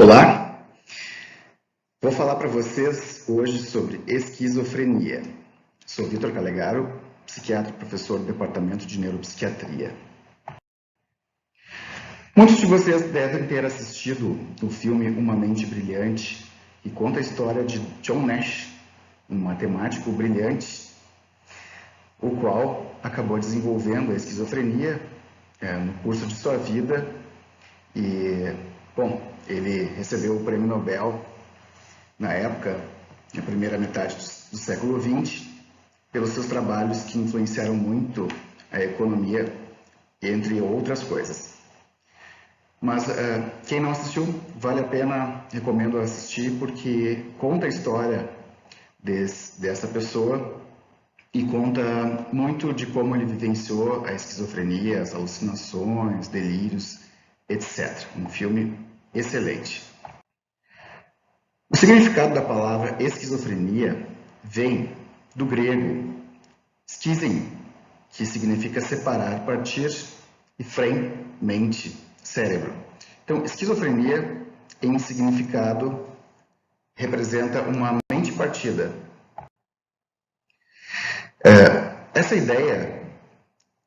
Olá, vou falar para vocês hoje sobre esquizofrenia. Sou Vitor Calegaro, psiquiatra e professor do Departamento de Neuropsiquiatria. Muitos de vocês devem ter assistido o filme Uma Mente Brilhante, que conta a história de John Nash, um matemático brilhante, o qual acabou desenvolvendo a esquizofrenia no curso de sua vida e, ele recebeu o prêmio Nobel na época, na primeira metade do século XX, pelos seus trabalhos que influenciaram muito a economia, entre outras coisas. Mas quem não assistiu, vale a pena, recomendo assistir, porque conta a história dessa pessoa e conta muito de como ele vivenciou a esquizofrenia, as alucinações, delírios, etc. Um filme excelente. O significado da palavra esquizofrenia vem do grego schizen, que significa separar, partir, e phren, mente, cérebro. Então, esquizofrenia, em significado, representa uma mente partida. Essa ideia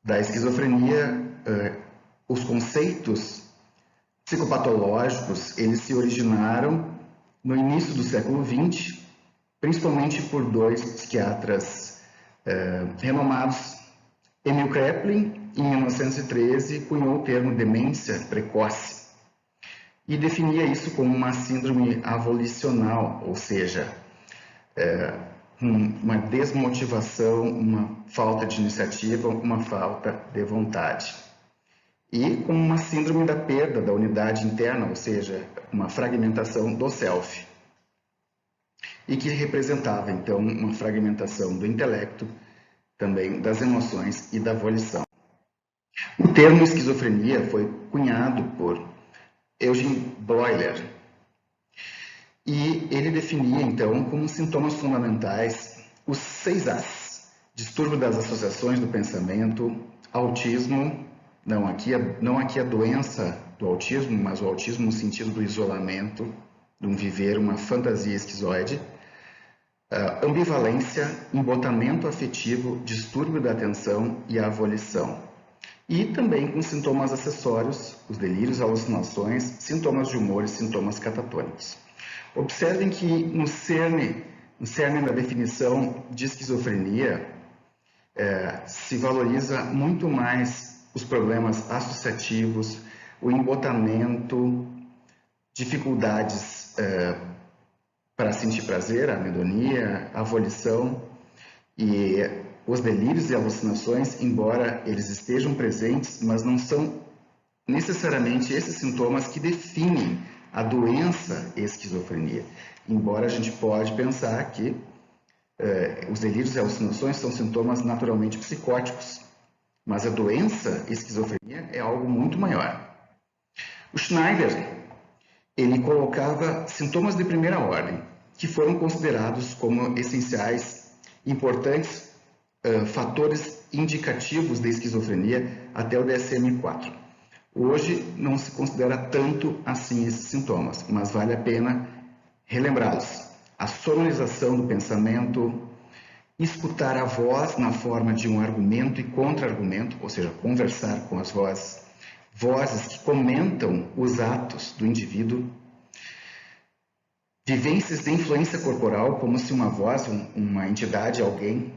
da esquizofrenia, os conceitos psicopatológicos, eles se originaram no início do século XX, principalmente por dois psiquiatras renomados. Emil Kraepelin, em 1913, cunhou o termo demência precoce e definia isso como uma síndrome avolicional, ou seja, uma desmotivação, uma falta de iniciativa, uma falta de vontade. E como uma síndrome da perda da unidade interna, ou seja, uma fragmentação do self. E que representava, então, uma fragmentação do intelecto, também das emoções e da volição. O termo esquizofrenia foi cunhado por Eugene Bleuler. E ele definia, então, como sintomas fundamentais os 6 As: distúrbio das associações do pensamento, autismo, não aqui a doença do autismo, mas o autismo no sentido do isolamento, de um viver, uma fantasia esquizoide, ambivalência, embotamento afetivo, distúrbio da atenção e a volição. E também com sintomas acessórios, os delírios, alucinações, sintomas de humor e sintomas catatônicos. Observem que no cerne da definição de esquizofrenia se valoriza muito mais os problemas associativos, o embotamento, dificuldades para sentir prazer, a anedonia, a volição e os delírios e alucinações, embora eles estejam presentes, mas não são necessariamente esses sintomas que definem a doença esquizofrenia. Embora a gente pode pensar que os delírios e alucinações são sintomas naturalmente psicóticos, mas a doença esquizofrenia é algo muito maior. O Schneider, ele colocava sintomas de primeira ordem, que foram considerados como essenciais, importantes fatores indicativos de esquizofrenia até o DSM-4. Hoje não se considera tanto assim esses sintomas, mas vale a pena relembrá-los. A sonorização do pensamento, escutar a voz na forma de um argumento e contra-argumento, ou seja, conversar com as vozes que comentam os atos do indivíduo, vivências de influência corporal, como se uma voz, uma entidade, alguém,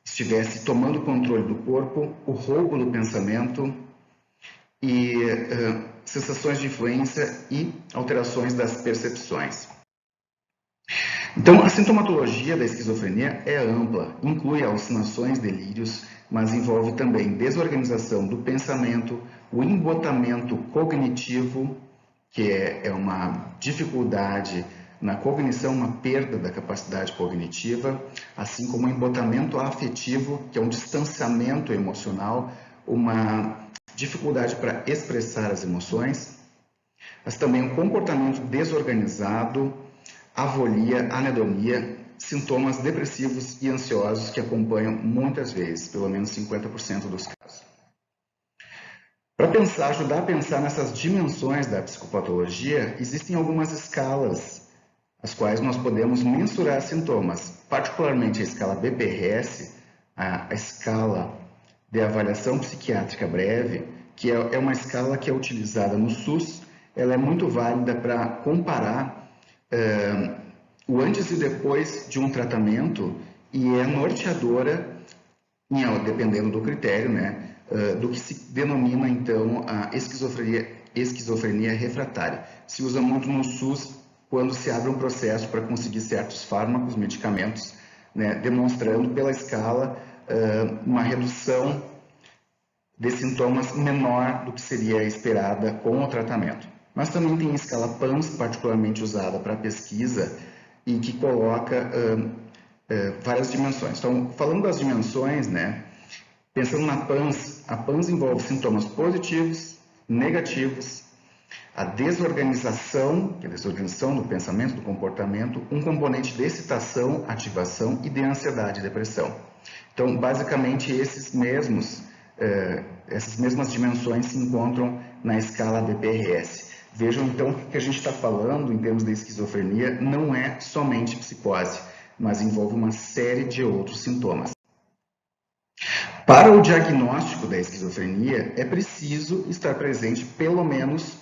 estivesse tomando o controle do corpo, o roubo do pensamento e sensações de influência e alterações das percepções. Então, a sintomatologia da esquizofrenia é ampla, inclui alucinações, delírios, mas envolve também desorganização do pensamento, o embotamento cognitivo, que é uma dificuldade na cognição, uma perda da capacidade cognitiva, assim como o embotamento afetivo, que é um distanciamento emocional, uma dificuldade para expressar as emoções, mas também um comportamento desorganizado, avolia, anedonia, sintomas depressivos e ansiosos que acompanham muitas vezes, pelo menos 50% dos casos. Para ajudar a pensar nessas dimensões da psicopatologia, existem algumas escalas, as quais nós podemos mensurar sintomas, particularmente a escala BPRS, a escala de avaliação psiquiátrica breve, que é uma escala que é utilizada no SUS. Ela é muito válida para comparar o antes e depois de um tratamento e é norteadora, dependendo do critério, né, do que se denomina, então, a esquizofrenia refratária. Se usa muito no SUS quando se abre um processo para conseguir certos fármacos, medicamentos, né, demonstrando pela escala uma redução de sintomas menor do que seria esperada com o tratamento. Mas também tem a escala PANSS, particularmente usada para pesquisa, e que coloca várias dimensões. Então, falando das dimensões, né, pensando na PANSS, a PANSS envolve sintomas positivos, negativos, a desorganização, que é a desorganização do pensamento, do comportamento, um componente de excitação, ativação e de ansiedade e depressão. Então, basicamente, essas mesmas dimensões se encontram na escala BPRS. Vejam, então, que a gente está falando, em termos de esquizofrenia, não é somente psicose, mas envolve uma série de outros sintomas. Para o diagnóstico da esquizofrenia, é preciso estar presente pelo menos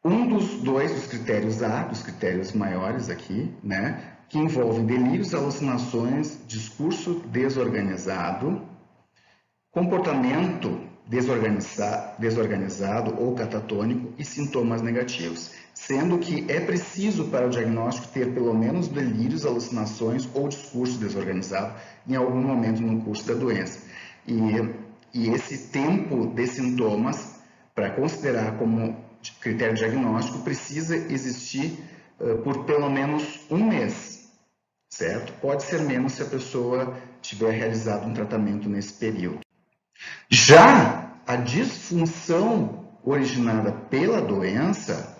um dos critérios A, dos critérios maiores aqui, né, que envolve delírios, alucinações, discurso desorganizado, comportamento desorganizado ou catatônico e sintomas negativos, sendo que é preciso para o diagnóstico ter pelo menos delírios, alucinações ou discurso desorganizado em algum momento no curso da doença. E esse tempo de sintomas, para considerar como critério diagnóstico, precisa existir por pelo menos um mês, certo? Pode ser menos se a pessoa tiver realizado um tratamento nesse período. Já a disfunção originada pela doença,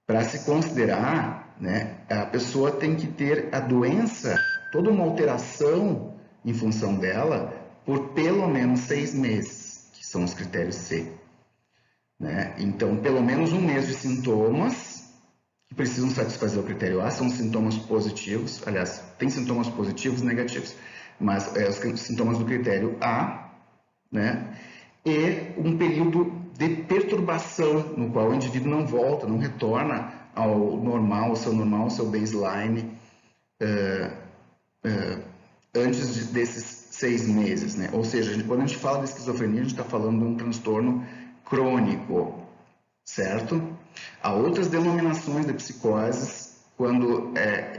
para se considerar, né, a pessoa tem que ter a doença, toda uma alteração em função dela, por pelo menos 6 meses, que são os critérios C. Né? Então, pelo menos um mês de sintomas que precisam satisfazer o critério A, são sintomas positivos, aliás, tem sintomas positivos e negativos, mas os sintomas do critério A, né? E um período de perturbação no qual o indivíduo não volta, não retorna ao normal, ao seu baseline, antes desses 6 meses, né? Ou seja, quando a gente fala de esquizofrenia, a gente está falando de um transtorno crônico, certo? Há outras denominações de psicoses quando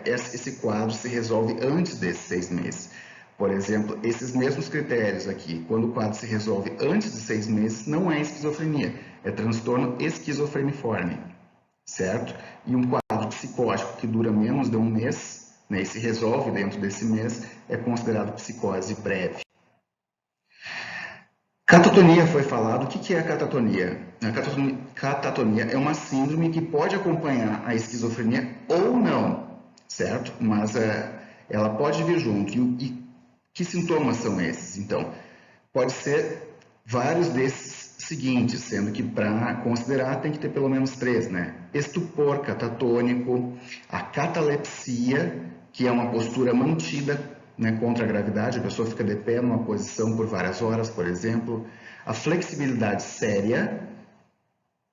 esse quadro se resolve antes desses 6 meses. Por exemplo, esses mesmos critérios aqui, quando o quadro se resolve antes de 6 meses, não é esquizofrenia, é transtorno esquizofreniforme, certo? E um quadro psicótico que dura menos de um mês, né, e se resolve dentro desse mês, é considerado psicose breve. Catatonia foi falado. O que é a catatonia? A catatonia é uma síndrome que pode acompanhar a esquizofrenia ou não, certo? Mas ela pode vir junto. E que sintomas são esses? Então, pode ser vários desses seguintes, sendo que para considerar tem que ter pelo menos 3, né? Estupor catatônico, a catalepsia, que é uma postura mantida, né, contra a gravidade, a pessoa fica de pé numa posição por várias horas, por exemplo. A flexibilidade séria,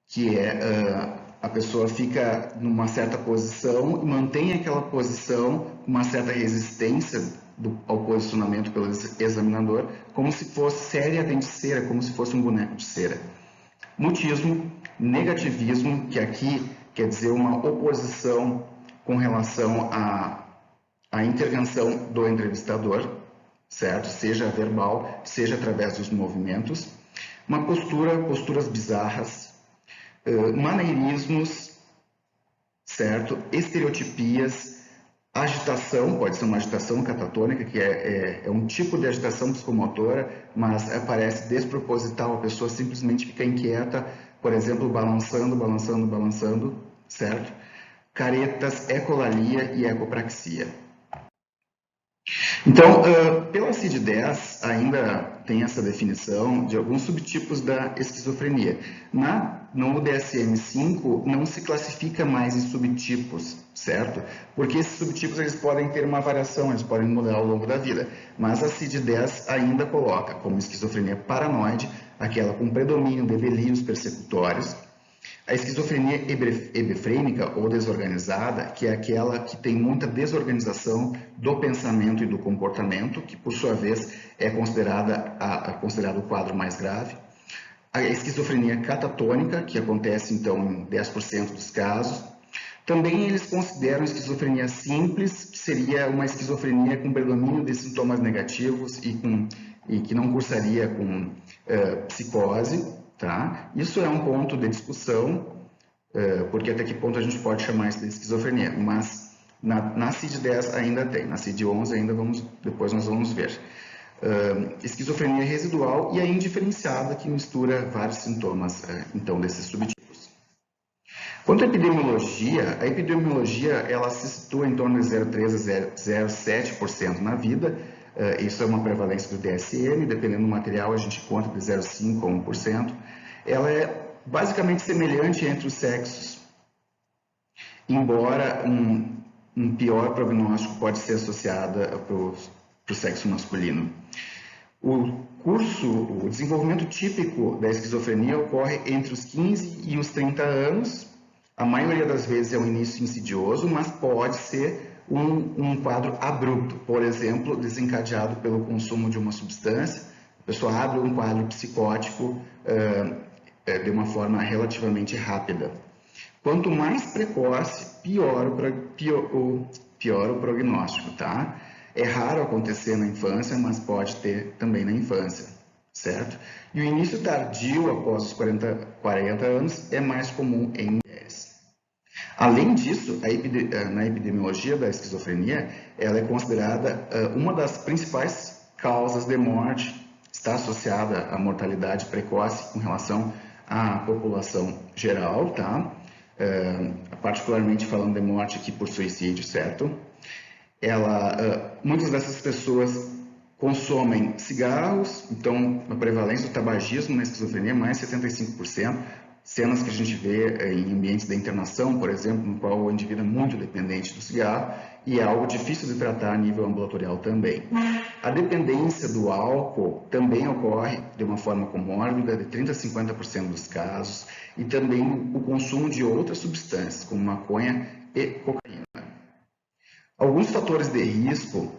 que é a pessoa fica numa certa posição e mantém aquela posição com uma certa resistência ao posicionamento pelo examinador, como se fosse séria de cera, como se fosse um boneco de cera. Mutismo, negativismo, que aqui quer dizer uma oposição com relação à intervenção do entrevistador, certo? Seja verbal, seja através dos movimentos. Uma posturas bizarras, maneirismos, certo? Estereotipias, agitação, pode ser uma agitação catatônica, que é um tipo de agitação psicomotora, mas parece desproposital, a pessoa simplesmente fica inquieta, por exemplo, balançando, certo? Caretas, ecolalia e ecopraxia. Então, pela CID-10, ainda tem essa definição de alguns subtipos da esquizofrenia. No DSM-5 não se classifica mais em subtipos, certo? Porque esses subtipos eles podem ter uma variação, eles podem mudar ao longo da vida. Mas a CID-10 ainda coloca como esquizofrenia paranoide aquela com predomínio de delírios persecutórios, a esquizofrenia hebefrênica ou desorganizada, que é aquela que tem muita desorganização do pensamento e do comportamento, que por sua vez é considerado o quadro mais grave. A esquizofrenia catatônica, que acontece então em 10% dos casos. Também eles consideram esquizofrenia simples, que seria uma esquizofrenia com predomínio de sintomas negativos e que não cursaria com psicose. Tá? Isso é um ponto de discussão, porque até que ponto a gente pode chamar isso de esquizofrenia, mas na CID-10 ainda tem, na CID-11 ainda depois nós vamos ver. Esquizofrenia residual e a indiferenciada, que mistura vários sintomas, então, desses subtipos. Quanto à epidemiologia ela se situa em torno de 0,3 a 0,07% na vida. Isso é uma prevalência do DSM, dependendo do material a gente conta de 0,5% a 1%. Ela é basicamente semelhante entre os sexos, embora um pior prognóstico pode ser associado para o sexo masculino. O desenvolvimento típico da esquizofrenia ocorre entre os 15 e os 30 anos. A maioria das vezes é um início insidioso, mas pode ser um quadro abrupto, por exemplo, desencadeado pelo consumo de uma substância. A pessoa abre um quadro psicótico de uma forma relativamente rápida. Quanto mais precoce, pior o prognóstico, tá? É raro acontecer na infância, mas pode ter também na infância, certo? E o início tardio, após os 40 anos, é mais comum em mulheres. Além disso, na epidemiologia da esquizofrenia, ela é considerada uma das principais causas de morte, está associada à mortalidade precoce com relação à população geral, tá? Particularmente falando de morte aqui por suicídio, certo? Muitas dessas pessoas consomem cigarros, então a prevalência do tabagismo na esquizofrenia é mais de 75%. Cenas que a gente vê em ambientes de internação, por exemplo, no qual o indivíduo é muito dependente do cigarro e é algo difícil de tratar a nível ambulatorial também. A dependência do álcool também ocorre de uma forma comórbida, de 30% a 50% dos casos, e também o consumo de outras substâncias, como maconha e cocaína. Alguns fatores de risco,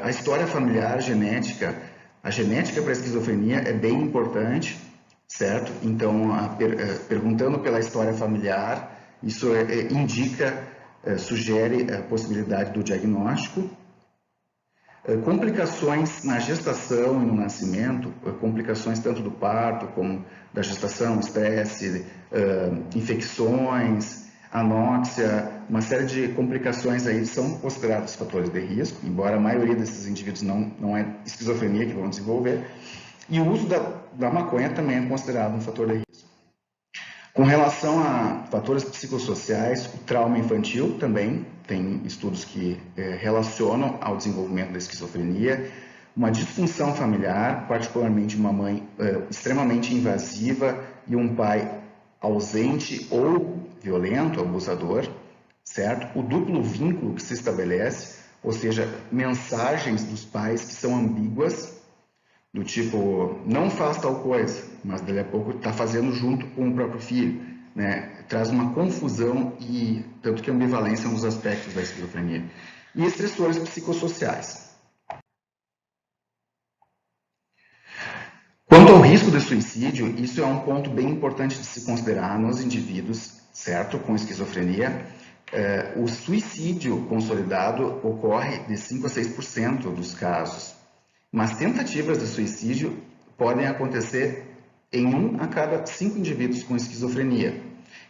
a história familiar, a genética para a esquizofrenia é bem importante, certo? Então, perguntando pela história familiar, isso sugere a possibilidade do diagnóstico. Complicações na gestação e no nascimento, complicações tanto do parto como da gestação, estresse, infecções, anóxia, uma série de complicações aí são considerados fatores de risco, embora a maioria desses indivíduos não é esquizofrenia que vão desenvolver. E o uso da maconha também é considerado um fator de risco. Com relação a fatores psicossociais, o trauma infantil também tem estudos que relacionam ao desenvolvimento da esquizofrenia. Uma disfunção familiar, particularmente uma mãe extremamente invasiva e um pai ausente ou violento, abusador, certo? O duplo vínculo que se estabelece, ou seja, mensagens dos pais que são ambíguas, do tipo, não faz tal coisa, mas dali a pouco está fazendo junto com o próprio filho, né? Traz uma confusão e tanto que a ambivalência é um dos aspectos da esquizofrenia. E estressores psicossociais. Quanto ao risco de suicídio, isso é um ponto bem importante de se considerar nos indivíduos, certo? Com esquizofrenia. O suicídio consolidado ocorre de 5 a 6% dos casos. Mas tentativas de suicídio podem acontecer em 1 a cada 5 indivíduos com esquizofrenia.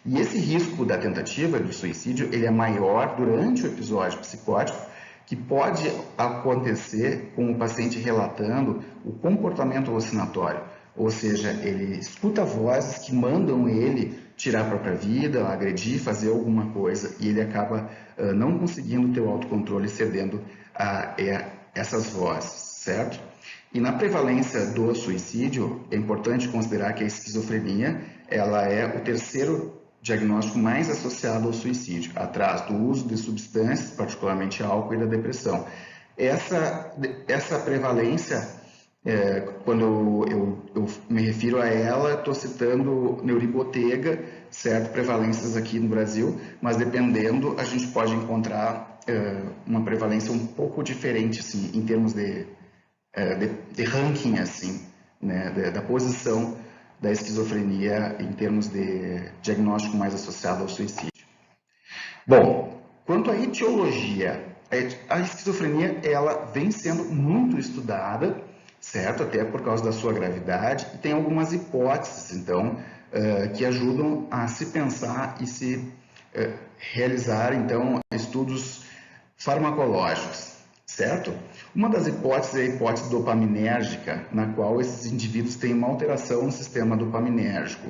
E esse risco da tentativa de suicídio ele é maior durante o episódio psicótico, que pode acontecer com o paciente relatando o comportamento alucinatório, ou seja, ele escuta vozes que mandam ele tirar a própria vida, agredir, fazer alguma coisa, e ele acaba não conseguindo ter o autocontrole, cedendo a essas vozes, certo? E na prevalência do suicídio, é importante considerar que a esquizofrenia ela é o terceiro diagnóstico mais associado ao suicídio, atrás do uso de substâncias, particularmente álcool, e da depressão. Essa prevalência, quando eu me refiro a ela, estou citando Neuribotega, certo? Prevalências aqui no Brasil, mas dependendo, a gente pode encontrar uma prevalência um pouco diferente, assim, em termos de ranking, assim, né? Da posição da esquizofrenia em termos de diagnóstico mais associado ao suicídio. Bom, quanto à etiologia, a esquizofrenia ela vem sendo muito estudada, certo? Até por causa da sua gravidade, e tem algumas hipóteses, então, que ajudam a se pensar e se realizar, então, estudos farmacológicos, certo? Uma das hipóteses é a hipótese dopaminérgica, na qual esses indivíduos têm uma alteração no sistema dopaminérgico.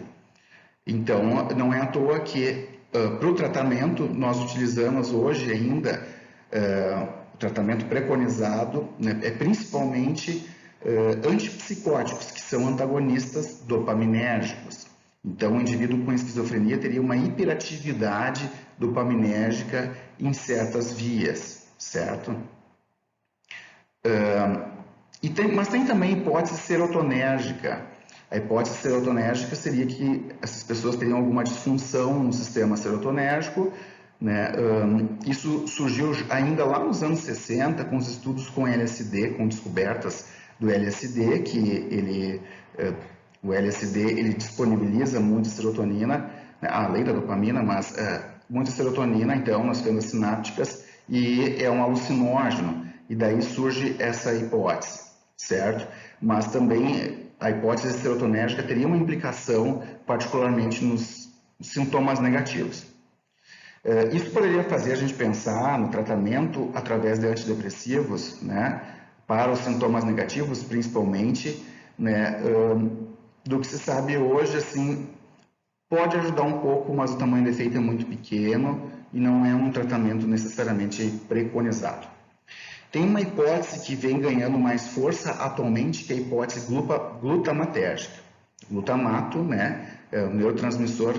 Então, não é à toa que, para o tratamento, nós utilizamos hoje ainda o tratamento preconizado, né, principalmente antipsicóticos, que são antagonistas dopaminérgicos. Então, o indivíduo com esquizofrenia teria uma hiperatividade dopaminérgica em certas vias, certo? Mas tem também a hipótese serotonérgica. A hipótese serotonérgica seria que essas pessoas teriam alguma disfunção no sistema serotonérgico, né? Isso surgiu ainda lá nos anos 60 com os estudos com LSD, com descobertas do LSD, que o LSD ele disponibiliza muita serotonina, né? Além da dopamina, mas muita serotonina, então, nas fendas sinápticas, e é um alucinógeno, e daí surge essa hipótese, certo? Mas também a hipótese serotonérgica teria uma implicação, particularmente nos sintomas negativos. Isso poderia fazer a gente pensar no tratamento através de antidepressivos, né, para os sintomas negativos, principalmente, né, do que se sabe hoje, assim, pode ajudar um pouco, mas o tamanho do efeito é muito pequeno e não é um tratamento necessariamente preconizado. Tem uma hipótese que vem ganhando mais força atualmente, que é a hipótese glutamatérgica. Glutamato, né, é um neurotransmissor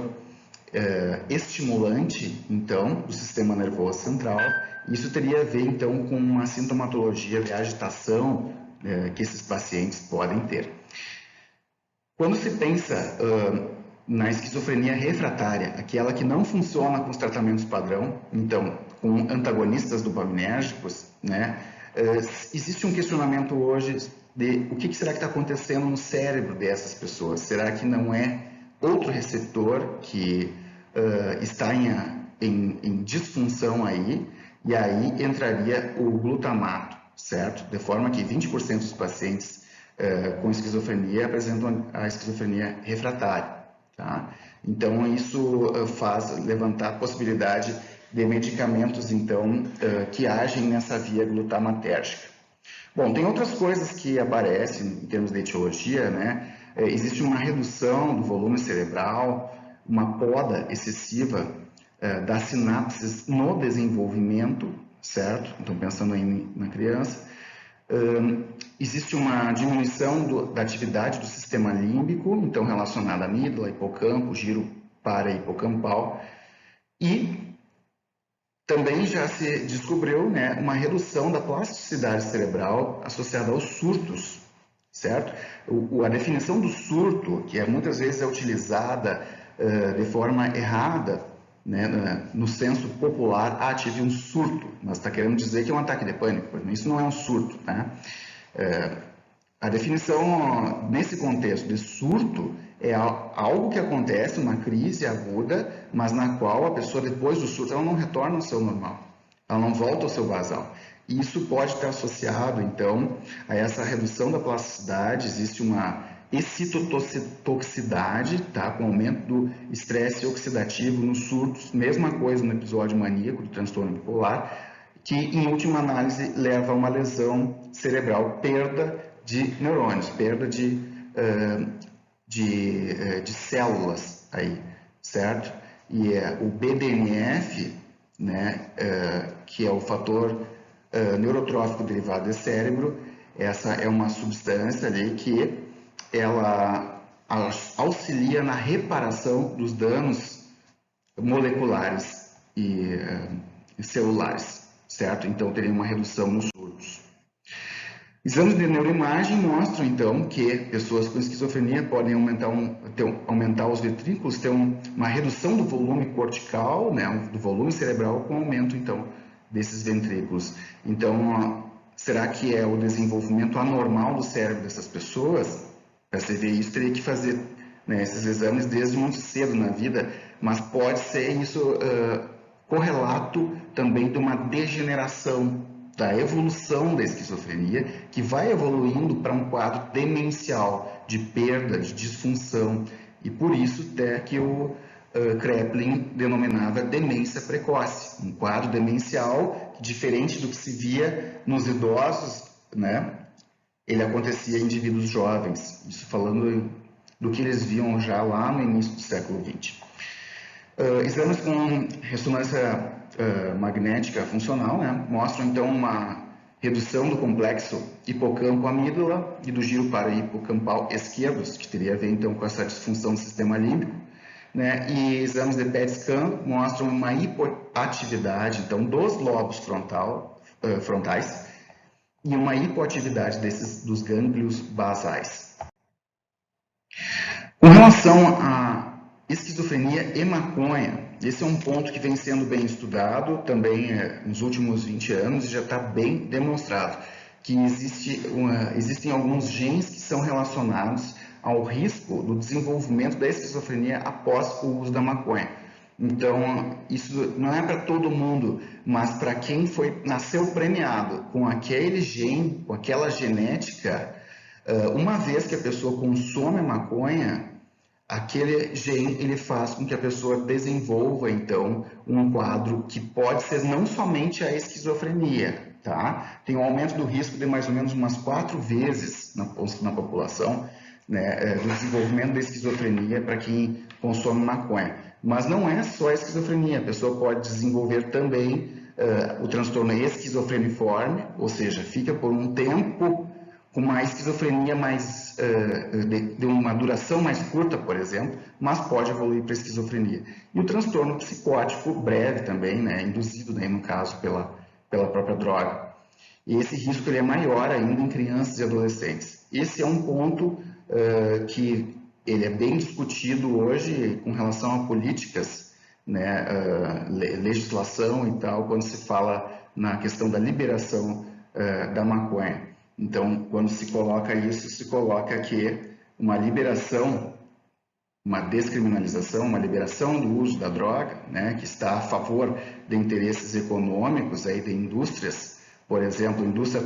estimulante, então, do sistema nervoso central. Isso teria a ver, então, com uma sintomatologia de agitação que esses pacientes podem ter. Quando se pensa na esquizofrenia refratária, aquela que não funciona com os tratamentos padrão, então, com antagonistas dopaminérgicos, né, existe um questionamento hoje de o que será que está acontecendo no cérebro dessas pessoas? Será que não é outro receptor que está em disfunção aí? E aí entraria o glutamato, certo? De forma que 20% dos pacientes com esquizofrenia apresentam a esquizofrenia refratária, tá? Então, isso faz levantar a possibilidade de medicamentos, então, que agem nessa via glutamatérgica. Bom, tem outras coisas que aparecem em termos de etiologia, né? Existe uma redução do volume cerebral, uma poda excessiva das sinapses no desenvolvimento, certo? Então, pensando aí na criança. Existe uma diminuição da atividade do sistema límbico, então relacionada à amígdala, hipocampo, giro para-hipocampal, e também já se descobriu, né, uma redução da plasticidade cerebral associada aos surtos, certo? A definição do surto, que muitas vezes é utilizada de forma errada, né, no senso popular, tive um surto, mas está querendo dizer que é um ataque de pânico. Isso não é um surto, tá? A definição nesse contexto de surto é algo que acontece, uma crise aguda, mas na qual a pessoa depois do surto ela não retorna ao seu normal, ela não volta ao seu basal. E isso pode estar associado, então, a essa redução da plasticidade. Existe uma excitotoxicidade, tá? Com aumento do estresse oxidativo nos surtos, mesma coisa no episódio maníaco do transtorno bipolar, que em última análise leva a uma lesão cerebral, perda de neurônios, perda de células aí, certo? E o BDNF, né, que é o fator neurotrófico derivado do cérebro, Essa é uma substância ali que ela auxilia na reparação dos danos moleculares e celulares, certo? Então, teria uma redução nos surtos. Exames de neuroimagem mostram, então, que pessoas com esquizofrenia podem aumentar os ventrículos, ter uma redução do volume cortical, né, do volume cerebral, com aumento, então, desses ventrículos. Então, será que é o desenvolvimento anormal do cérebro dessas pessoas? Para se ver isso, teria que fazer, né, esses exames desde muito cedo na vida, mas pode ser isso correlato também de uma degeneração da evolução da esquizofrenia, que vai evoluindo para um quadro demencial, de perda, de disfunção, e por isso até que o Kraepelin denominava demência precoce, um quadro demencial diferente do que se via nos idosos, né? Ele acontecia em indivíduos jovens, isso falando do que eles viam já lá no início do século XX. Exames com ressonância magnética funcional, né, mostram então uma redução do complexo hipocampo-amígdala e do giro para-hipocampal esquerdos, que teria a ver então com essa disfunção do sistema límbico, né, e exames de PET scan mostram uma hipoatividade então dos lobos frontais e uma hipoatividade dos gânglios basais. Com relação à esquizofrenia e maconha, esse é um ponto que vem sendo bem estudado também nos últimos 20 anos e já está bem demonstrado que existem alguns genes que são relacionados ao risco do desenvolvimento da esquizofrenia após o uso da maconha. Então, isso não é para todo mundo, mas para quem nasceu premiado com aquele gene, com aquela genética, uma vez que a pessoa consome a maconha, aquele gene ele faz com que a pessoa desenvolva, então, um quadro que pode ser não somente a esquizofrenia, tá? Tem um aumento do risco de mais ou menos umas 4 vezes na população, né, do desenvolvimento da esquizofrenia para quem consome maconha. Mas não é só a esquizofrenia, a pessoa pode desenvolver também o transtorno esquizofreniforme, ou seja, fica por um tempo com uma esquizofrenia mais, de uma duração mais curta, por exemplo, mas pode evoluir para a esquizofrenia. E o transtorno psicótico breve também, né, induzido, né, no caso, pela própria droga. E esse risco ele é maior ainda em crianças e adolescentes. Esse é um ponto que ele é bem discutido hoje com relação a políticas, né, legislação e tal, quando se fala na questão da liberação da maconha. Então, quando se coloca isso, se coloca que uma liberação, uma descriminalização, uma liberação do uso da droga, né, que está a favor de interesses econômicos aí de indústrias, por exemplo, indústria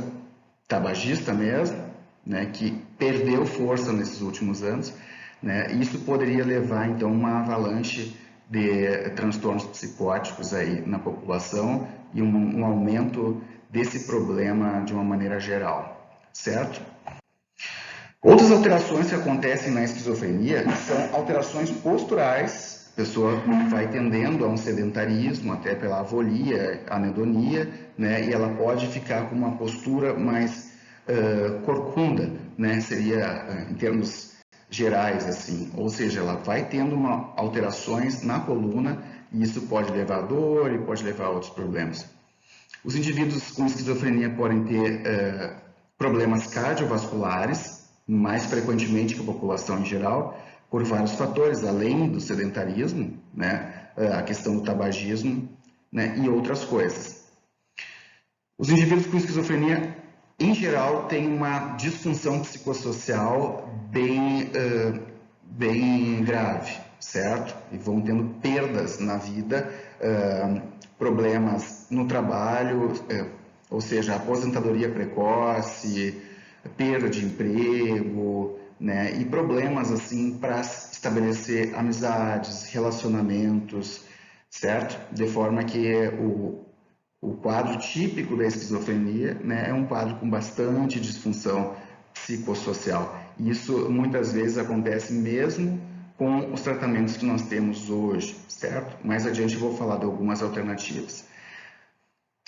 tabagista mesmo, né, que perdeu força nesses últimos anos, né, isso poderia levar então uma avalanche de transtornos psicóticos aí na população e um aumento desse problema de uma maneira geral. Certo? Outras alterações que acontecem na esquizofrenia são alterações posturais. A pessoa vai tendendo a um sedentarismo, até pela avolia, anedonia, né? E ela pode ficar com uma postura mais corcunda, né? Seria em termos gerais, assim. Ou seja, ela vai tendo alterações na coluna e isso pode levar a dor e pode levar a outros problemas. Os indivíduos com esquizofrenia podem ter problemas cardiovasculares, mais frequentemente que a população em geral, por vários fatores, além do sedentarismo, né, a questão do tabagismo, né, e outras coisas. Os indivíduos com esquizofrenia, em geral, têm uma disfunção psicossocial bem grave, certo? E vão tendo perdas na vida, problemas no trabalho, ou seja, aposentadoria precoce, perda de emprego, né, e problemas assim para estabelecer amizades, relacionamentos, certo? De forma que o quadro típico da esquizofrenia, né, é um quadro com bastante disfunção psicossocial. E isso muitas vezes acontece mesmo com os tratamentos que nós temos hoje, certo? Mais adiante eu vou falar de algumas alternativas.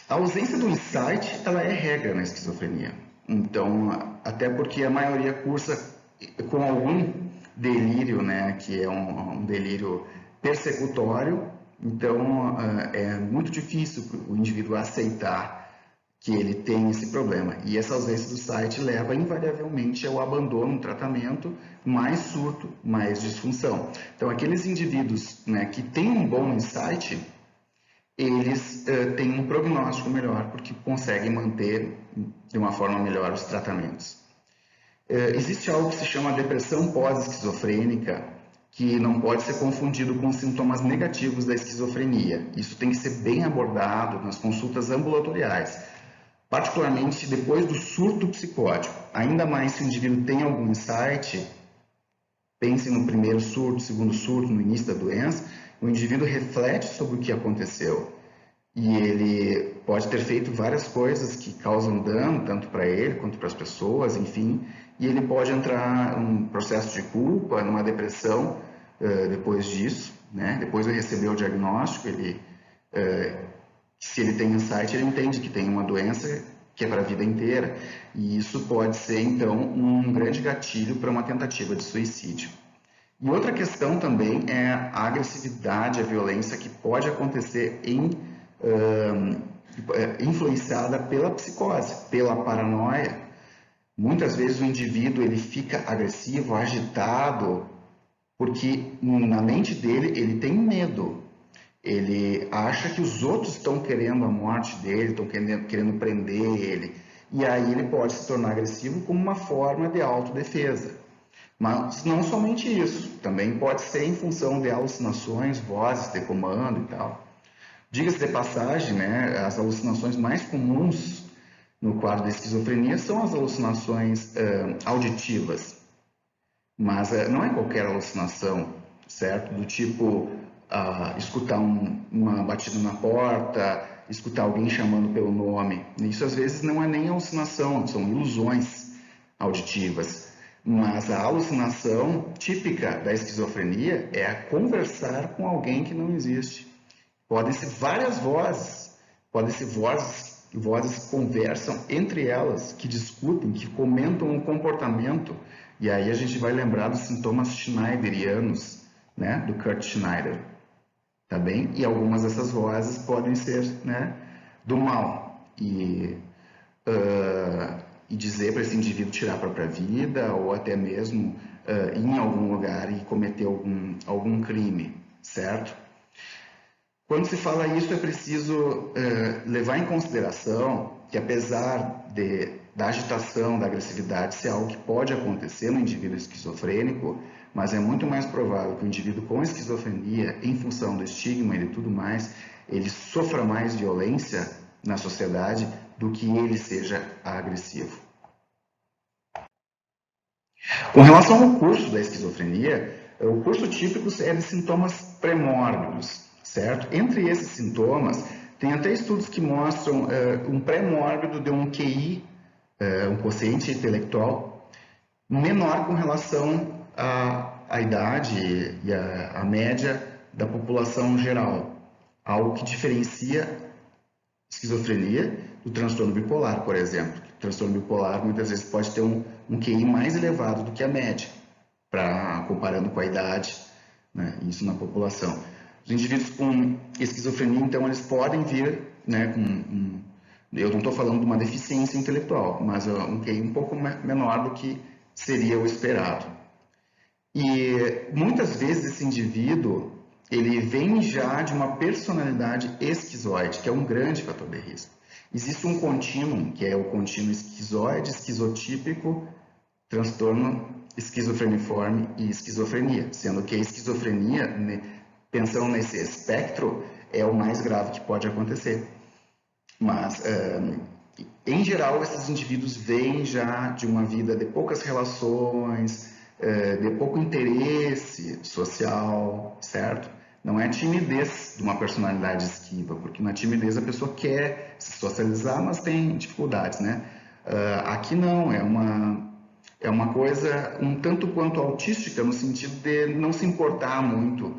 A ausência do insight, ela é regra na esquizofrenia. Então, até porque a maioria cursa com algum delírio, né, que é um delírio persecutório, então é muito difícil o indivíduo aceitar que ele tem esse problema. E essa ausência do site leva invariavelmente ao abandono do tratamento, mais surto, mais disfunção. Então, aqueles indivíduos, né, que têm um bom insight, eles têm um prognóstico melhor, porque conseguem manter de uma forma melhor os tratamentos. Existe algo que se chama depressão pós-esquizofrênica, que não pode ser confundido com sintomas negativos da esquizofrenia. Isso tem que ser bem abordado nas consultas ambulatoriais, particularmente depois do surto psicótico. Ainda mais se o indivíduo tem algum insight, pense no primeiro surto, segundo surto, no início da doença, o indivíduo reflete sobre o que aconteceu e ele pode ter feito várias coisas que causam dano, tanto para ele quanto para as pessoas, enfim, e ele pode entrar num processo de culpa, numa depressão depois disso, né? Depois de receber o diagnóstico, se ele tem insight, ele entende que tem uma doença que é para a vida inteira, e isso pode ser, então, um grande gatilho para uma tentativa de suicídio. E outra questão também é a agressividade, a violência que pode acontecer influenciada pela psicose, pela paranoia. Muitas vezes o indivíduo ele fica agressivo, agitado, porque na mente dele ele tem medo. Ele acha que os outros estão querendo a morte dele, estão querendo prender ele. E aí ele pode se tornar agressivo como uma forma de autodefesa. Mas não somente isso, também pode ser em função de alucinações, vozes de comando e tal. Diga-se de passagem, né, as alucinações mais comuns no quadro da esquizofrenia são as alucinações auditivas. Mas não é qualquer alucinação, certo? Do tipo escutar uma batida na porta, escutar alguém chamando pelo nome. Isso às vezes não é nem alucinação, são ilusões auditivas. Mas a alucinação típica da esquizofrenia é a conversar com alguém que não existe. Podem ser várias vozes, podem ser vozes que conversam entre elas, que discutem, que comentam o comportamento. E aí a gente vai lembrar dos sintomas schneiderianos, né, do Kurt Schneider. Tá bem? E algumas dessas vozes podem ser, né, do mal. E dizer para esse indivíduo tirar a própria vida ou até mesmo ir em algum lugar e cometer algum crime, certo? Quando se fala isso, é preciso levar em consideração que, apesar da agitação, da agressividade ser algo que pode acontecer no indivíduo esquizofrênico, mas é muito mais provável que o indivíduo com esquizofrenia, em função do estigma e de tudo mais, ele sofra mais violência na sociedade do que ele seja agressivo. Com relação ao curso da esquizofrenia, o curso típico é de sintomas pré-mórbidos, certo? Entre esses sintomas, tem até estudos que mostram um pré-mórbido de um QI, um quociente intelectual, menor com relação à idade e à média da população geral, algo que diferencia esquizofrenia do transtorno bipolar, por exemplo. O transtorno bipolar muitas vezes pode ter um QI mais elevado do que a média, comparando com a idade, né, isso na população. Os indivíduos com esquizofrenia, então, eles podem vir, né, eu não estou falando de uma deficiência intelectual, mas um QI um pouco menor do que seria o esperado. E muitas vezes esse indivíduo, ele vem já de uma personalidade esquizoide, que é um grande fator de risco. Existe um contínuo, que é o contínuo esquizoide, esquizotípico, transtorno esquizofreniforme e esquizofrenia, sendo que a esquizofrenia, né, pensando nesse espectro, é o mais grave que pode acontecer. Mas, em geral, esses indivíduos vêm já de uma vida de poucas relações, de pouco interesse social, certo? Não é timidez de uma personalidade esquiva, porque na timidez a pessoa quer se socializar, mas tem dificuldades, né? Aqui não, é uma coisa um tanto quanto autística, no sentido de não se importar muito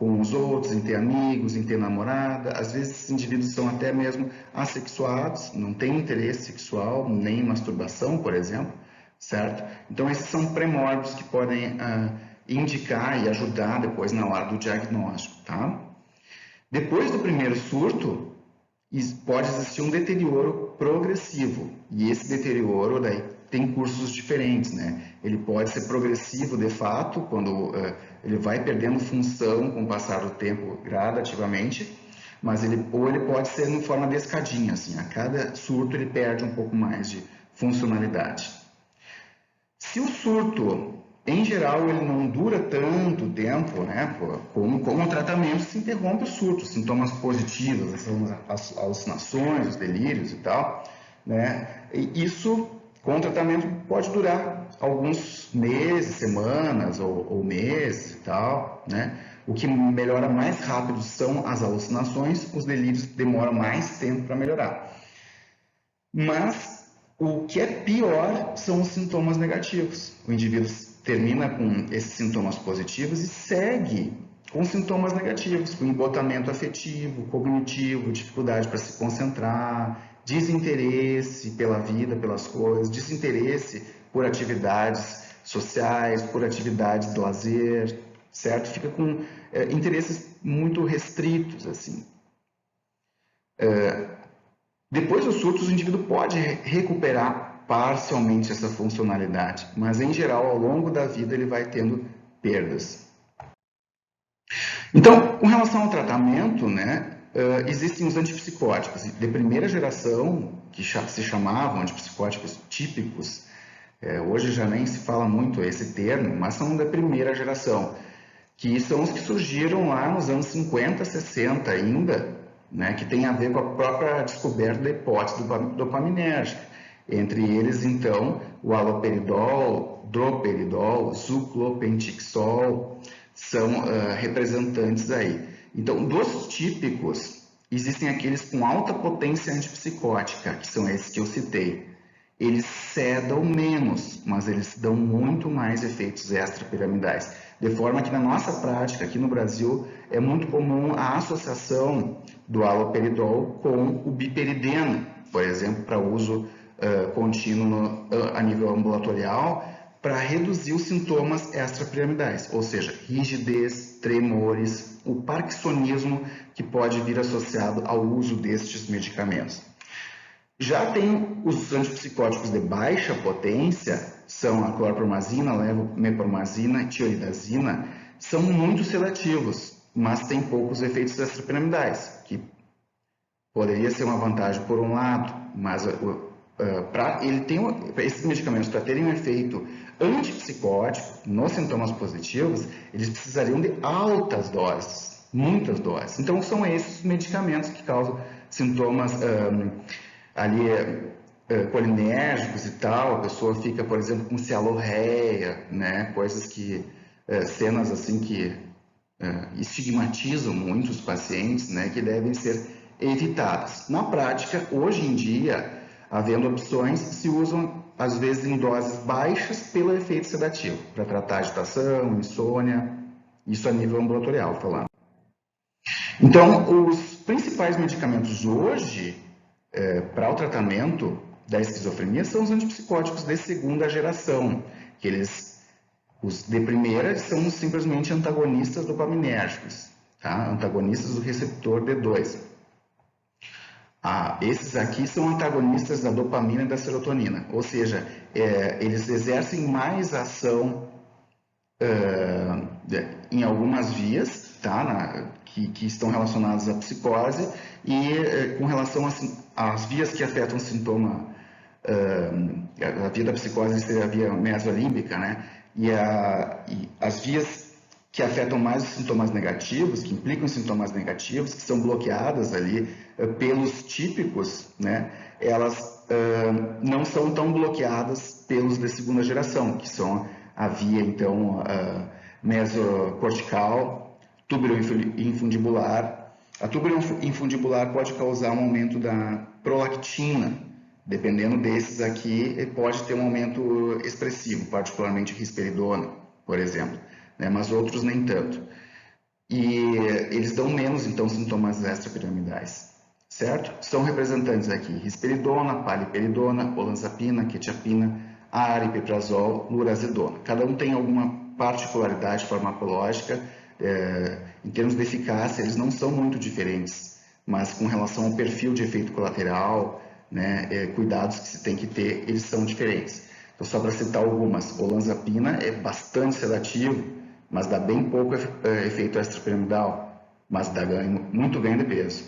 com os outros, em ter amigos, em ter namorada. Às vezes esses indivíduos são até mesmo assexuados, não têm interesse sexual, nem masturbação, por exemplo, certo? Então esses são primórdios que podem indicar e ajudar depois na hora do diagnóstico, tá? Depois do primeiro surto, pode existir um deterioro progressivo, e esse deterioro daí tem cursos diferentes, né? Ele pode ser progressivo de fato, quando ele vai perdendo função com o passar do tempo gradativamente, mas ele pode ser em forma de escadinha, assim, a cada surto ele perde um pouco mais de funcionalidade. Se o surto, em geral, ele não dura tanto tempo, né, com o tratamento se interrompe o surto, sintomas positivos, as alucinações, os delírios e tal, né, e isso com o tratamento pode durar alguns meses, semanas ou meses e tal, né? O que melhora mais rápido são as alucinações, os delírios demoram mais tempo para melhorar. Mas o que é pior são os sintomas negativos. O indivíduo termina com esses sintomas positivos e segue com sintomas negativos, com embotamento afetivo, cognitivo, dificuldade para se concentrar, desinteresse pela vida, pelas coisas, desinteresse por atividades sociais, por atividades de lazer, certo? Fica com interesses muito restritos, assim. Depois dos surtos, o indivíduo pode recuperar parcialmente essa funcionalidade, mas em geral, ao longo da vida, ele vai tendo perdas. Então, com relação ao tratamento, né, existem os antipsicóticos de primeira geração, que se chamavam antipsicóticos típicos. Hoje já nem se fala muito esse termo, mas são da primeira geração, que são os que surgiram lá nos anos 50, 60 ainda, né, que tem a ver com a própria descoberta da hipótese dopaminérgica. Entre eles, então, o haloperidol, droperidol, zuclopentixol, são representantes aí. Então, dos típicos, existem aqueles com alta potência antipsicótica, que são esses que eu citei. Eles sedam menos, mas eles dão muito mais efeitos extrapiramidais. De forma que na nossa prática, aqui no Brasil, é muito comum a associação do haloperidol com o biperideno, por exemplo, para uso contínuo a nível ambulatorial, para reduzir os sintomas extrapiramidais, ou seja, rigidez, tremores, o parkinsonismo que pode vir associado ao uso destes medicamentos. Já tem os antipsicóticos de baixa potência, são a clorpromazina, levomepromazina e tiroidazina, são muito seletivos, mas têm poucos efeitos extrapiramidais, que poderia ser uma vantagem por um lado, mas esses medicamentos, para terem um efeito antipsicótico nos sintomas positivos, eles precisariam de altas doses, muitas doses. Então, são esses medicamentos que causam sintomas colinérgicos e tal, a pessoa fica, por exemplo, com cialorreia, né? Coisas que, cenas assim que estigmatizam muito os pacientes, né? Que devem ser evitadas. Na prática, hoje em dia, havendo opções, se usam às vezes em doses baixas pelo efeito sedativo, para tratar agitação, insônia, isso a nível ambulatorial falando. Então, os principais medicamentos hoje para o tratamento da esquizofrenia são os antipsicóticos de segunda geração, que os de primeira são simplesmente antagonistas dopaminérgicos, tá? Antagonistas do receptor D2. Esses aqui são antagonistas da dopamina e da serotonina, ou seja, eles exercem mais ação em algumas vias, tá? Que estão relacionadas à psicose e com relação às vias que afetam o sintoma, a via da psicose seria a via mesolímbica, né? E as vias que afetam mais os sintomas negativos, que implicam sintomas negativos, que são bloqueadas ali pelos típicos, né? Elas não são tão bloqueadas pelos de segunda geração, que são a via, então, mesocortical, túbero-infundibular. A túbero-infundibular pode causar um aumento da prolactina. Dependendo desses aqui, pode ter um aumento expressivo, particularmente risperidona, por exemplo, né? Mas outros nem tanto. e eles dão menos, então, sintomas extrapiramidais, certo? São representantes aqui risperidona, paliperidona, olanzapina, quetiapina, aripiprazol, lurazidona. Cada um tem alguma particularidade farmacológica, em termos de eficácia, eles não são muito diferentes, mas com relação ao perfil de efeito colateral, né, cuidados que se tem que ter, eles são diferentes. Então, só para citar algumas, olanzapina é bastante sedativo, mas dá bem pouco efeito extrapiramidal, mas dá muito ganho de peso.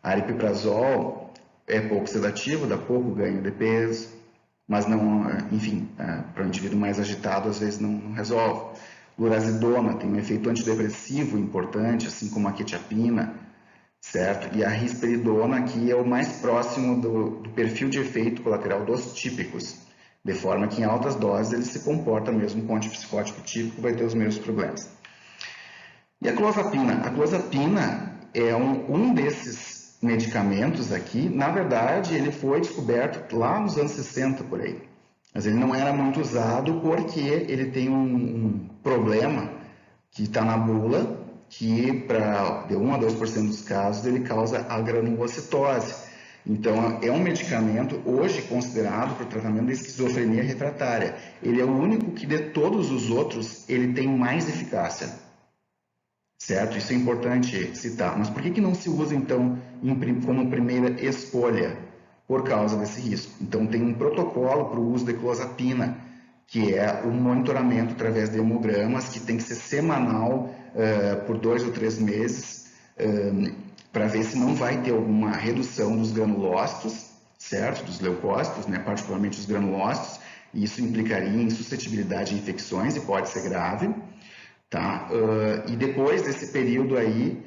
Aripiprazol é pouco sedativo, dá pouco ganho de peso, mas não, enfim, para um indivíduo mais agitado, às vezes não resolve. Lurazidona tem um efeito antidepressivo importante, assim como a quetiapina, certo? E a risperidona aqui é o mais próximo do perfil de efeito colateral dos típicos, de forma que em altas doses ele se comporta mesmo com antipsicótico típico, vai ter os mesmos problemas. E a clozapina? A clozapina é um desses medicamentos aqui, na verdade ele foi descoberto lá nos anos 60 por aí, mas ele não era muito usado porque ele tem um problema que está na bula, que para de 1 a 2% dos casos ele causa a granulocitose. Então, é um medicamento hoje considerado para o tratamento da esquizofrenia refratária. Ele é o único que de todos os outros ele tem mais eficácia. Certo? Isso é importante citar. Mas por que não se usa, então, como primeira escolha? Por causa desse risco. Então, tem um protocolo para o uso de clozapina, que é o monitoramento através de hemogramas, que tem que ser semanal por 2 ou 3 meses, para ver se não vai ter alguma redução dos granulócitos, certo? Dos leucócitos, né? Particularmente os granulócitos, e isso implicaria em suscetibilidade a infecções e pode ser grave. Tá? E depois desse período aí,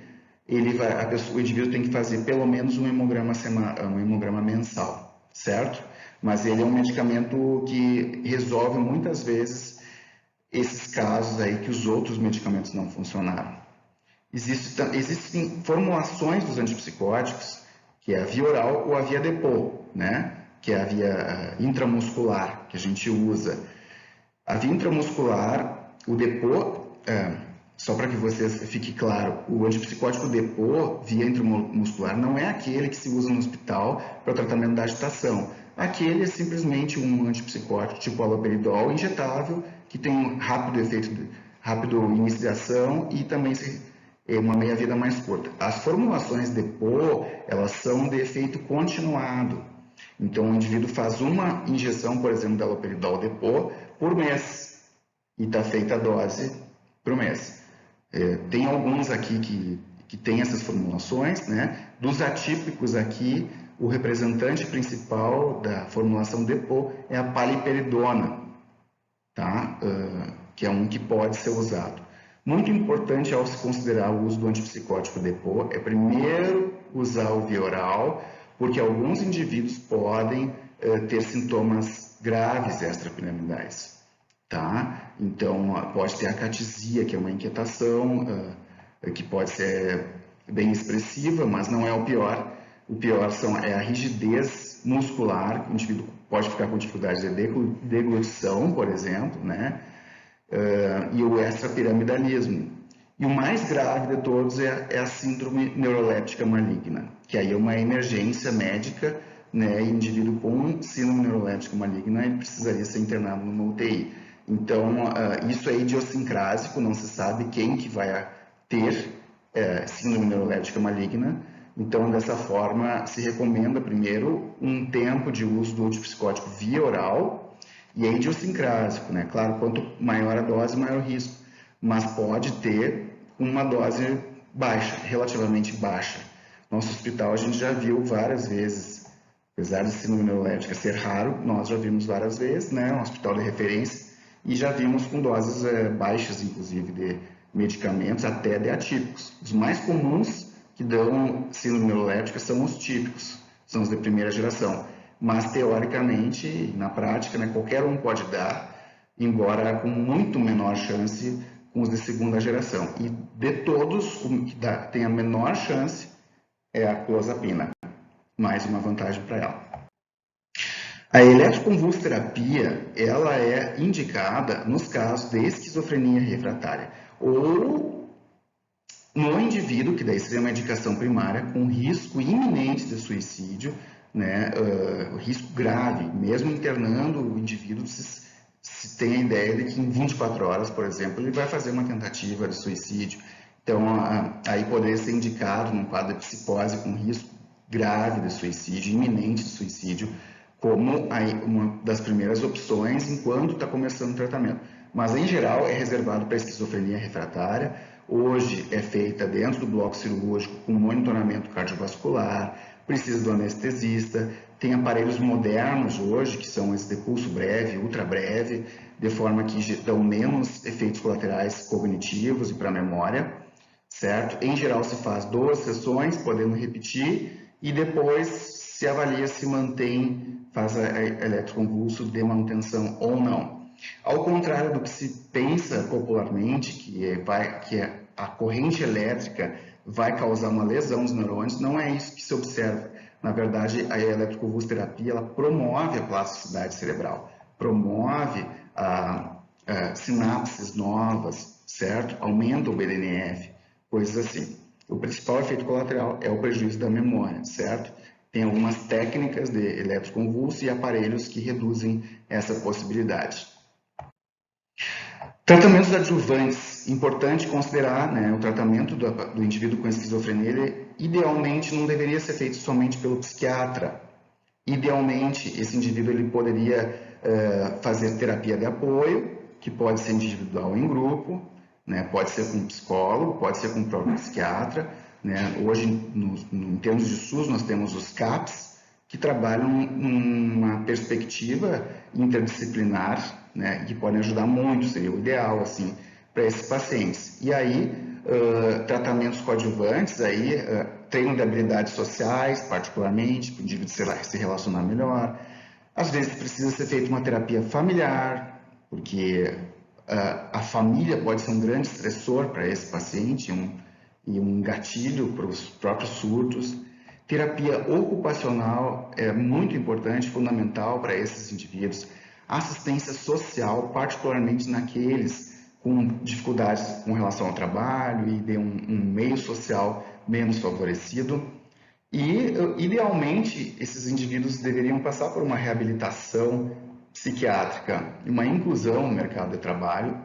o indivíduo tem que fazer pelo menos um hemograma mensal, certo? Mas ele é um medicamento que resolve muitas vezes esses casos aí que os outros medicamentos não funcionaram. Existem formulações dos antipsicóticos, que é a via oral ou a via depot, né? Que é a via intramuscular que a gente usa. A via intramuscular, o depot, só para que vocês fique claro, o antipsicótico depot, via intramuscular, não é aquele que se usa no hospital para o tratamento da agitação. Aquele é simplesmente um antipsicótico tipo haloperidol injetável, que tem um rápido início de ação e também uma meia-vida mais curta. As formulações depot, elas são de efeito continuado. Então, o indivíduo faz uma injeção, por exemplo, da haloperidol depot por mês e está feita a dose por mês. Tem alguns aqui que tem essas formulações, né? Dos atípicos aqui, o representante principal da formulação depot é a paliperidona, tá? Que é um que pode ser usado. Muito importante ao se considerar o uso do antipsicótico depot é primeiro usar o via oral, porque alguns indivíduos podem ter sintomas graves extrapiramidais. Tá? Então, pode ter acatesia, que é uma inquietação, que pode ser bem expressiva, mas não é o pior. O pior é a rigidez muscular, o indivíduo pode ficar com dificuldade de deglutição, por exemplo, né? E o extrapiramidalismo. E o mais grave de todos é a síndrome neuroléptica maligna, que aí é uma emergência médica, né? E o indivíduo com síndrome neuroléptica maligna ele precisaria ser internado numa UTI. Então, isso é idiosincrásico, não se sabe quem que vai ter síndrome neuroléptica maligna. Então, dessa forma, se recomenda primeiro um tempo de uso do antipsicótico via oral e é idiosincrásico, né? Claro, quanto maior a dose, maior o risco, mas pode ter uma dose baixa, relativamente baixa. Nosso hospital a gente já viu várias vezes, apesar de síndrome neuroléptica ser raro, nós já vimos várias vezes, né? Um hospital de referência, e já vimos com doses baixas, inclusive, de medicamentos, até de atípicos. Os mais comuns que dão síndrome neuroléptica são os típicos, são os de primeira geração. Mas, teoricamente, na prática, né, qualquer um pode dar, embora com muito menor chance com os de segunda geração. E de todos, o que tem a menor chance é a clozapina. Mais uma vantagem para ela. A eletroconvulsoterapia, ela é indicada nos casos de esquizofrenia refratária ou no indivíduo, que daí seria uma indicação primária, com risco iminente de suicídio, né, risco grave, mesmo internando o indivíduo, se tem a ideia de que em 24 horas, por exemplo, ele vai fazer uma tentativa de suicídio. Então, aí poderia ser indicado num quadro de psicose com risco grave de suicídio, iminente de suicídio, como uma das primeiras opções enquanto está começando o tratamento. Mas, em geral, é reservado para esquizofrenia refratária. Hoje é feita dentro do bloco cirúrgico com monitoramento cardiovascular, precisa do anestesista, tem aparelhos modernos hoje, que são esse de pulso breve, ultra breve, de forma que dão menos efeitos colaterais cognitivos e para a memória, certo? Em geral se faz 2 sessões, podendo repetir, e depois se avalia se mantém, faz a eletroconvulso de manutenção ou não. Ao contrário do que se pensa popularmente, que a corrente elétrica vai causar uma lesão nos neurônios, não é isso que se observa. Na verdade, a eletroconvulsoterapia ela promove a plasticidade cerebral, promove sinapses novas, certo? Aumenta o BDNF, coisas assim. O principal efeito colateral é o prejuízo da memória, certo? Tem algumas técnicas de eletroconvulso e aparelhos que reduzem essa possibilidade. Tratamentos adjuvantes. Importante considerar, né, o tratamento do indivíduo com esquizofrenia, ele, idealmente não deveria ser feito somente pelo psiquiatra. Idealmente, esse indivíduo ele poderia fazer terapia de apoio, que pode ser individual ou em grupo, né, pode ser com um psicólogo, pode ser com o próprio psiquiatra. Né. Hoje, em termos de SUS, nós temos os CAPs, que trabalham numa perspectiva interdisciplinar, né, que podem ajudar muito, seria o ideal, assim, para esses pacientes. E aí, tratamentos coadjuvantes, aí, treino de habilidades sociais, particularmente, para o indivíduo se relacionar melhor. Às vezes precisa ser feita uma terapia familiar, porque a família pode ser um grande estressor para esse paciente e um gatilho para os próprios surtos. Terapia ocupacional é muito importante, fundamental para esses indivíduos. Assistência social, particularmente naqueles com dificuldades com relação ao trabalho e de um meio social menos favorecido. E, idealmente, esses indivíduos deveriam passar por uma reabilitação psiquiátrica, uma inclusão no mercado de trabalho.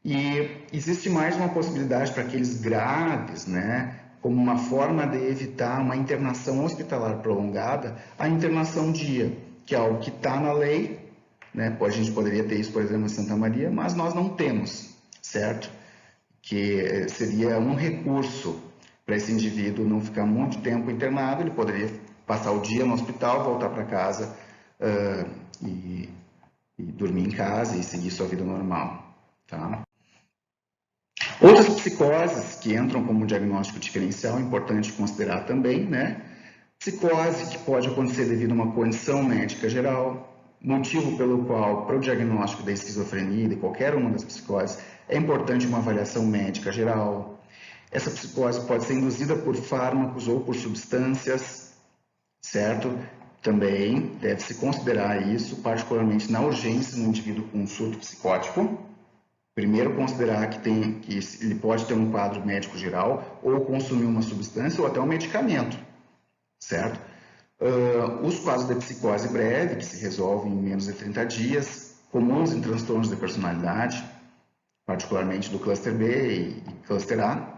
E existe mais uma possibilidade para aqueles graves, né, como uma forma de evitar uma internação hospitalar prolongada, a internação dia, que é algo que está na lei, né? A gente poderia ter isso, por exemplo, em Santa Maria, mas nós não temos, certo? Que seria um recurso para esse indivíduo não ficar muito tempo internado, ele poderia passar o dia no hospital, voltar para casa e dormir em casa e seguir sua vida normal, tá? Outras psicoses que entram como diagnóstico diferencial, importante considerar também, né? Psicose que pode acontecer devido a uma condição médica geral, motivo pelo qual, para o diagnóstico da esquizofrenia, de qualquer uma das psicoses, é importante uma avaliação médica geral. Essa psicose pode ser induzida por fármacos ou por substâncias, certo? Também deve-se considerar isso, particularmente na urgência no indivíduo com um surto psicótico. Primeiro, considerar que ele pode ter um quadro médico geral, ou consumir uma substância, ou até um medicamento, certo? Os quadros de psicose breve, que se resolvem em menos de 30 dias, comuns em transtornos de personalidade, particularmente do cluster B e cluster A.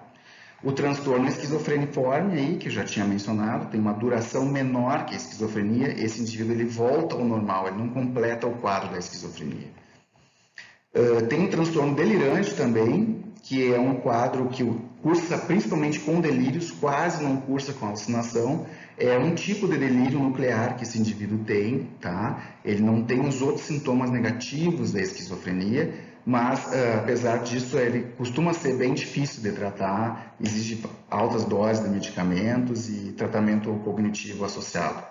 O transtorno esquizofreniforme, aí, que eu já tinha mencionado, tem uma duração menor que a esquizofrenia, esse indivíduo ele volta ao normal, ele não completa o quadro da esquizofrenia. Tem um transtorno delirante também, que é um quadro que cursa principalmente com delírios, quase não cursa com alucinação. É um tipo de delírio nuclear que esse indivíduo tem, tá? Ele não tem os outros sintomas negativos da esquizofrenia, mas apesar disso ele costuma ser bem difícil de tratar, exige altas doses de medicamentos e tratamento cognitivo associado.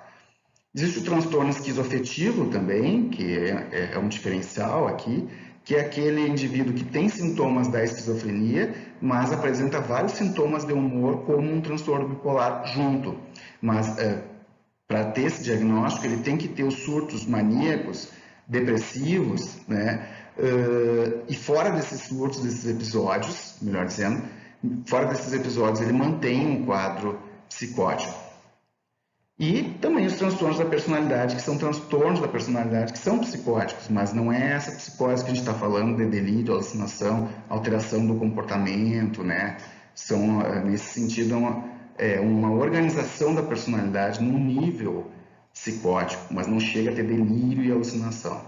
Existe o transtorno esquizoafetivo também, que é um diferencial aqui, que é aquele indivíduo que tem sintomas da esquizofrenia, mas apresenta vários sintomas de humor como um transtorno bipolar junto. Mas para ter esse diagnóstico, ele tem que ter os surtos maníacos, depressivos, né? E fora desses surtos, desses episódios, melhor dizendo, fora desses episódios, ele mantém um quadro psicótico. E também os transtornos da personalidade, que são transtornos da personalidade que são psicóticos, mas não é essa psicose que a gente está falando de delírio, alucinação, alteração do comportamento, né? São, nesse sentido, uma organização da personalidade num nível psicótico, mas não chega a ter delírio e alucinação.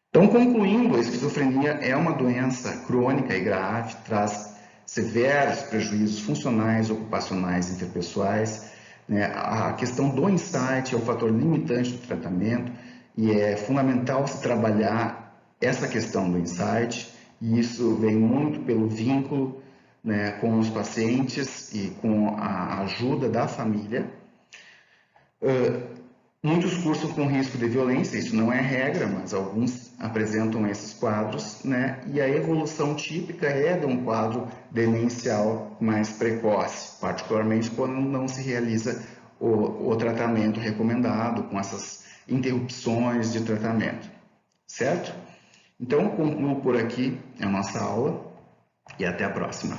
Então, concluindo, a esquizofrenia é uma doença crônica e grave, traz severos prejuízos funcionais, ocupacionais e interpessoais. Né? A questão do insight é um fator limitante do tratamento e é fundamental se trabalhar essa questão do insight, e isso vem muito pelo vínculo, né, com os pacientes e com a ajuda da família. Muitos cursam com risco de violência, isso não é regra, mas alguns apresentam esses quadros, né? E a evolução típica é de um quadro demencial mais precoce, particularmente quando não se realiza o tratamento recomendado, com essas interrupções de tratamento, certo? Então, concluo por aqui a nossa aula e até a próxima.